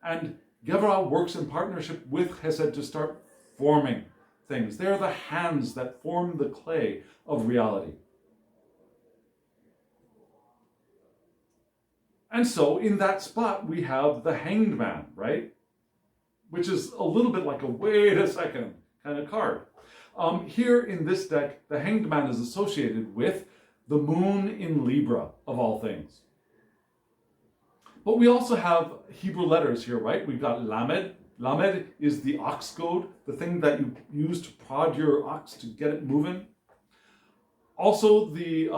And Gevra works in partnership with Chesed to start forming things. They're the hands that form the clay of reality. And so, in that spot, we have the Hanged Man, right? Which is a little bit like a wait a second kind of card. Here in this deck, the Hanged Man is associated with the moon in Libra, of all things. But we also have Hebrew letters here, right? We've got Lamed. Lamed is the ox goad, the thing that you use to prod your ox to get it moving. Also the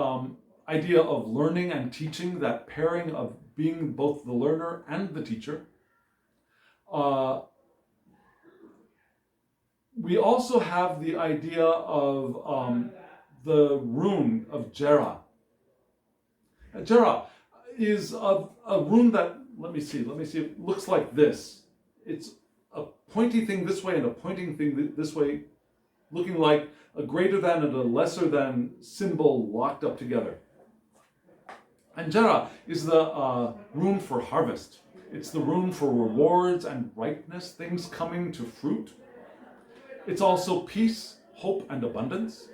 idea of learning and teaching, that pairing of being both the learner and the teacher. We also have the idea of the rune of Jera. Jera is a rune that, let me see, it looks like this. It's a pointy thing this way and a pointing thing this way looking like a greater than and a lesser than symbol locked up together. And Jera is the room for harvest. It's the room for rewards and ripeness, things coming to fruit. It's also peace, hope, and abundance.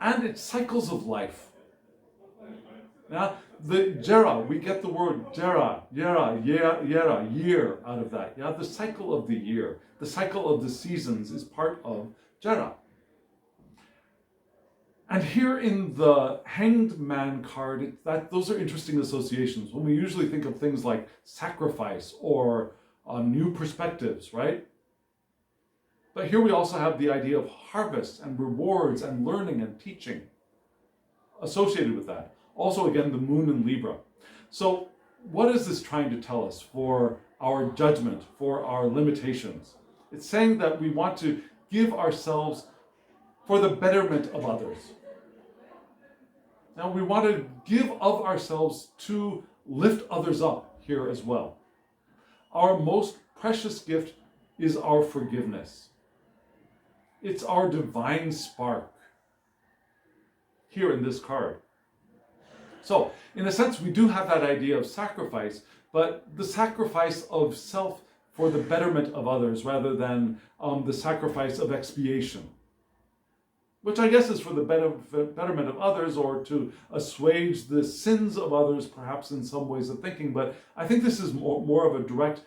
And it's cycles of life. Now, the Jera, we get the word Jera, Yera, year out of that. Yeah, the cycle of the year, the cycle of the seasons is part of Jera. And here in the Hanged Man card, those are interesting associations. When we usually think of things like sacrifice or new perspectives, right? But here we also have the idea of harvest and rewards and learning and teaching associated with that. Also, again, the moon in Libra. So what is this trying to tell us for our judgment, for our limitations? It's saying that we want to give ourselves for the betterment of others. Now, we want to give of ourselves to lift others up here as well. Our most precious gift is our forgiveness. It's our divine spark here in this card. So, in a sense, we do have that idea of sacrifice, but the sacrifice of self for the betterment of others rather than the sacrifice of expiation, which I guess is for the betterment of others or to assuage the sins of others, perhaps in some ways of thinking. But I think this is more of a direct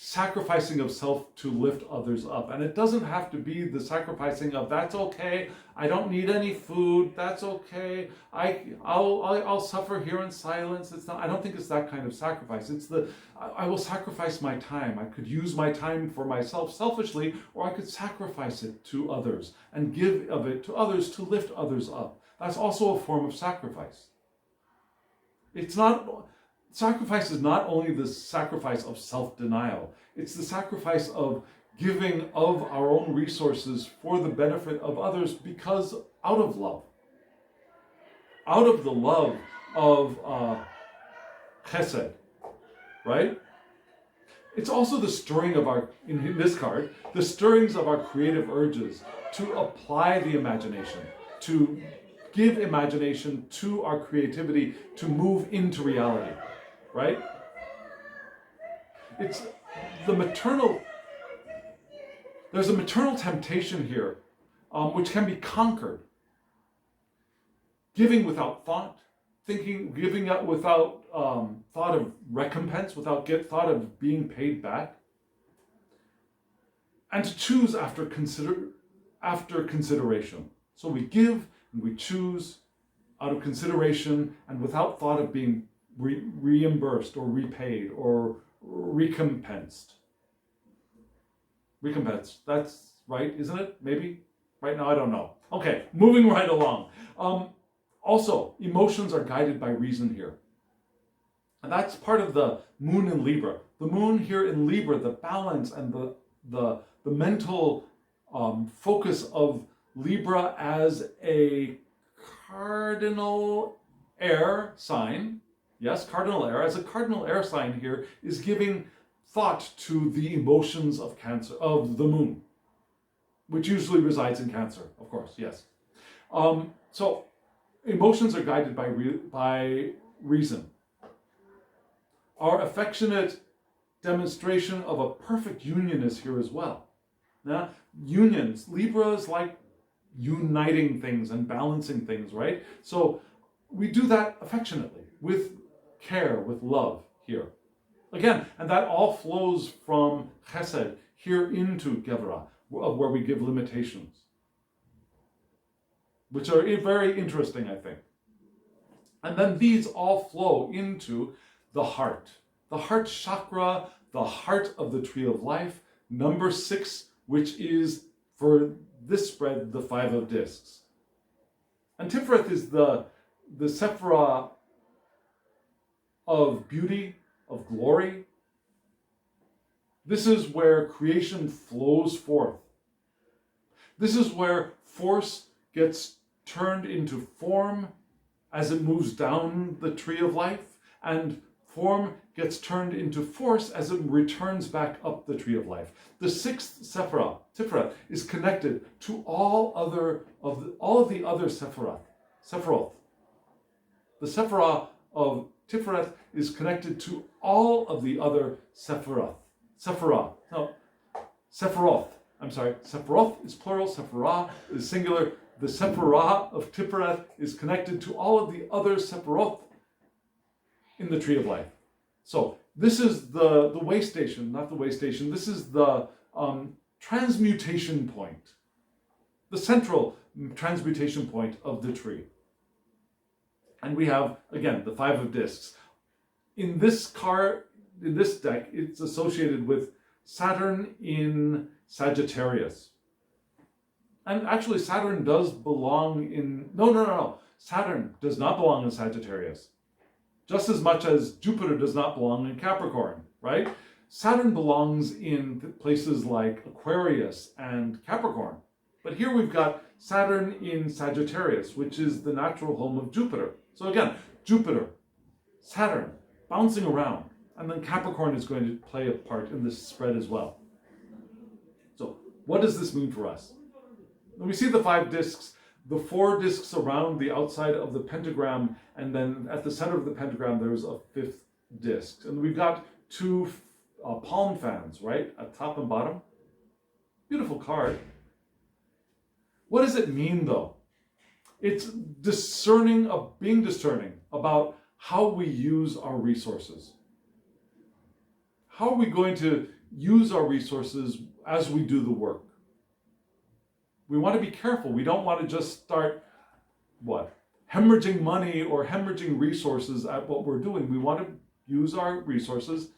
sacrificing of self to lift others up. And it doesn't have to be the sacrificing of, that's okay, I don't need any food, that's okay, I'll suffer here in silence. It's not, I don't think it's that kind of sacrifice. It's I will sacrifice my time. I could use my time for myself selfishly, or I could sacrifice it to others and give of it to others to lift others up. That's also a form of sacrifice. Sacrifice is not only the sacrifice of self-denial, it's the sacrifice of giving of our own resources for the benefit of others because out of love. Out of the love of chesed, right? It's also the stirring of in this card, the stirrings of our creative urges to apply the imagination, to give imagination to our creativity, to move into reality. Right? It's the maternal, there's a maternal temptation here, which can be conquered. Giving without thought, giving up without thought of recompense, without thought of being paid back. And to choose after consideration. So we give and we choose out of consideration and without thought of being reimbursed or repaid or recompensed. Recompensed, that's right, isn't it? Maybe? Right now, I don't know. Okay, moving right along. Also, emotions are guided by reason here. And that's part of the moon in Libra. The moon here in Libra, the balance and the mental focus of Libra as a cardinal air sign. Yes, cardinal air. As a cardinal air sign here is giving thought to the emotions of Cancer, of the moon, which usually resides in Cancer, of course, yes. So emotions are guided by reason. Our affectionate demonstration of a perfect union is here as well. Now, unions, Libra is like uniting things and balancing things, right? So we do that affectionately, with care, with love here. Again, and that all flows from chesed here into gevurah, where we give limitations, which are very interesting, I think. And then these all flow into the heart chakra, the heart of the tree of life, number 6, which is, for this spread, the 5 of discs. And Tiferet is the sephira of beauty, of glory. This is where creation flows forth. This is where force gets turned into form as it moves down the tree of life, and Form gets turned into force as it returns back up the tree of life. The sixth sephirah, Tiferet, is connected to all of the other sephiroth. The sephirah of Tiferet is connected to all of the other sephiroth. Sephiroth is plural, sephirah is singular. The sephirah of Tiferet is connected to all of the other sephiroth in the tree of life. So this is the way station, not the way station. This is the transmutation point, the central transmutation point of the tree. And we have, again, the 5 of discs. In this deck, it's associated with Saturn in Sagittarius. And actually, Saturn does belong in... No. Saturn does not belong in Sagittarius. Just as much as Jupiter does not belong in Capricorn, right? Saturn belongs in places like Aquarius and Capricorn. But here we've got Saturn in Sagittarius, which is the natural home of Jupiter. So again, Jupiter, Saturn, bouncing around. And then Capricorn is going to play a part in this spread as well. So what does this mean for us? When we see the 5 discs, the 4 discs around the outside of the pentagram, and then at the center of the pentagram, there's a 5th disc. And we've got 2 palm fans, right? At top and bottom. Beautiful card. What does it mean, though? It's being discerning about how we use our resources. How are we going to use our resources as we do the work? We want to be careful. We don't want to just start, hemorrhaging money or hemorrhaging resources at what we're doing. We want to use our resources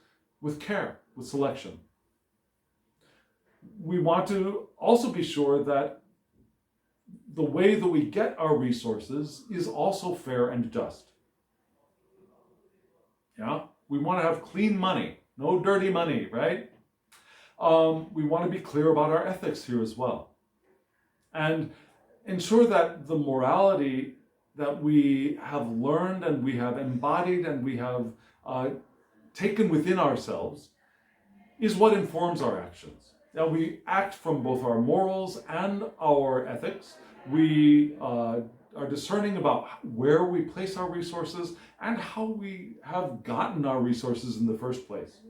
with care, with selection. We want to also be sure that the way that we get our resources is also fair and just. Yeah? We want to have clean money, no dirty money, right? We want to be clear about our ethics here as well. And ensure that the morality that we have learned and we have embodied and we have taken within ourselves is what informs our actions. Now, we act from both our morals and our ethics. We are discerning about where we place our resources and how we have gotten our resources in the first place.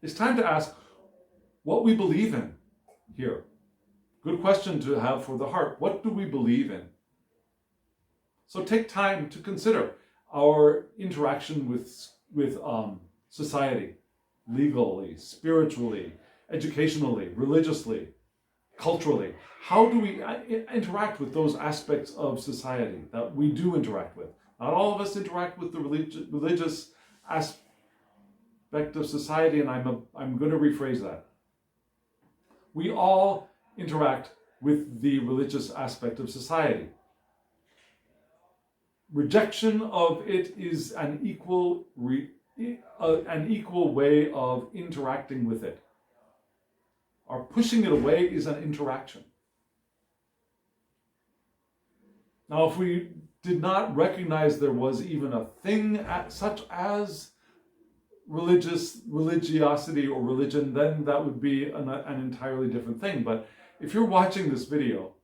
It's time to ask what we believe in here. Good question to have for the heart. What do we believe in? So take time to consider our interaction with society, legally, spiritually, educationally, religiously, culturally. How do we interact with those aspects of society that we do interact with? Not all of us interact with the religious aspect of society, and I'm going to rephrase that. We all interact with the religious aspect of society. Rejection of it is an equal way of interacting with it. Our pushing it away is an interaction. Now, if we did not recognize there was even a thing such as religiosity or religion, then that would be an entirely different thing. But if you're watching this video,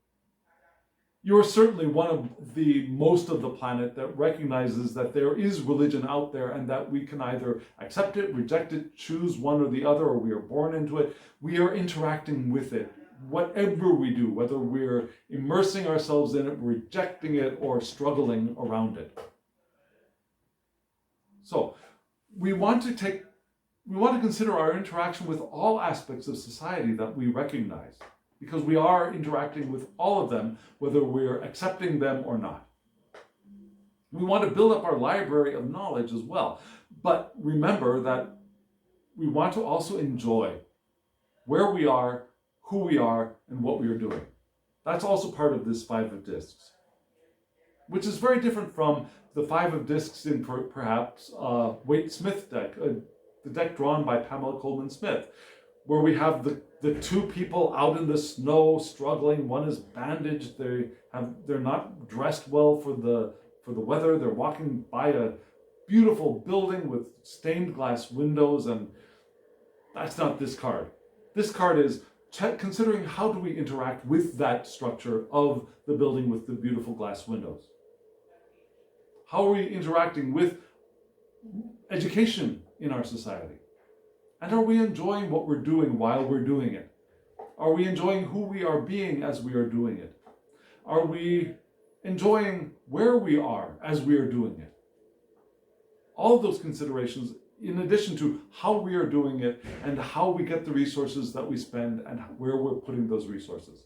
you're certainly one of the most of the planet that recognizes that there is religion out there and that we can either accept it, reject it, choose one or the other, or we are born into it. We are interacting with it, whatever we do, whether we're immersing ourselves in it, rejecting it, or struggling around it. So we want to consider our interaction with all aspects of society that we recognize, because we are interacting with all of them, whether we're accepting them or not. We want to build up our library of knowledge as well. But remember that we want to also enjoy where we are, who we are, and what we are doing. That's also part of this 5 of discs, which is very different from the 5 of discs in perhaps Waite-Smith deck, the deck drawn by Pamela Coleman Smith, where we have the 2 people out in the snow struggling. One is bandaged. They're not dressed well for the weather. They're walking by beautiful building with stained glass windows, and that's not this card. This card is considering how do we interact with that structure of the building with the beautiful glass windows. How are we interacting with education in our society? And are we enjoying what we're doing while we're doing it? Are we enjoying who we are being as we are doing it? Are we enjoying where we are as we are doing it? All of those considerations, in addition to how we are doing it and how we get the resources that we spend and where we're putting those resources.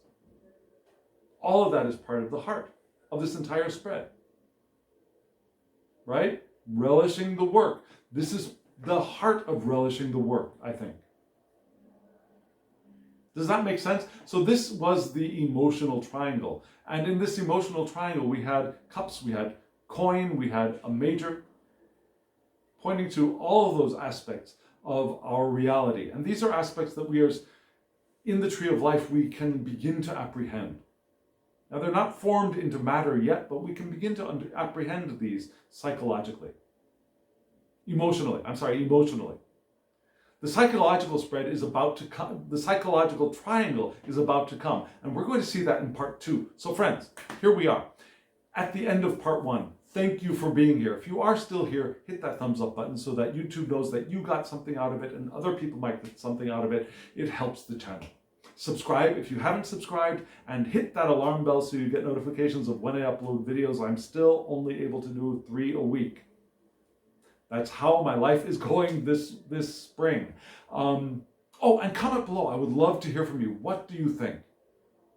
All of that is part of the heart of this entire spread. Right? Relishing the work. This is the heart of relishing the work, I think. Does that make sense? So this was the emotional triangle. And in this emotional triangle, we had cups, we had coin, we had a major, pointing to all of those aspects of our reality. And these are aspects that we are, in the tree of life, we can begin to apprehend. Now, they're not formed into matter yet, but we can begin to apprehend these psychologically. Emotionally. The psychological spread is about to come. The psychological triangle is about to come. And we're going to see that in part 2. So friends, here we are at the end of part 1. Thank you for being here. If you are still here, hit that thumbs up button so that YouTube knows that you got something out of it and other people might get something out of it. It helps the channel. Subscribe if you haven't subscribed, and hit that alarm bell so you get notifications of when I upload videos. I'm still only able to do 3 a week. That's how my life is going this spring. Oh, and comment below. I would love to hear from you. What do you think?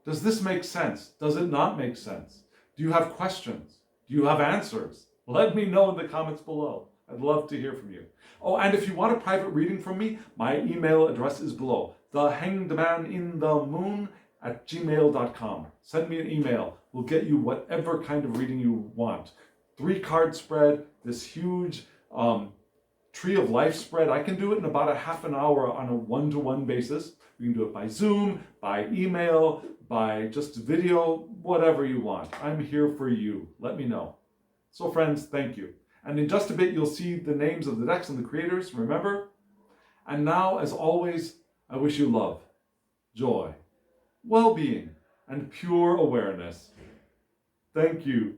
Does this make sense? Does it not make sense? Do you have questions? Do you have answers? Let me know in the comments below. I'd love to hear from you. Oh, and if you want a private reading from me, my email address is below. thehangedmaninthemoon@gmail.com. Send me an email. We'll get you whatever kind of reading you want. 3-card spread, this huge tree of life spread. I can do it in about a half an hour on a one-to-one basis. You can do it by Zoom, by email, by just video, whatever you want. I'm here for you. Let me know. So friends, thank you. And in just a bit, you'll see the names of the decks and the creators, remember? And now, as always, I wish you love, joy, well-being, and pure awareness. Thank you.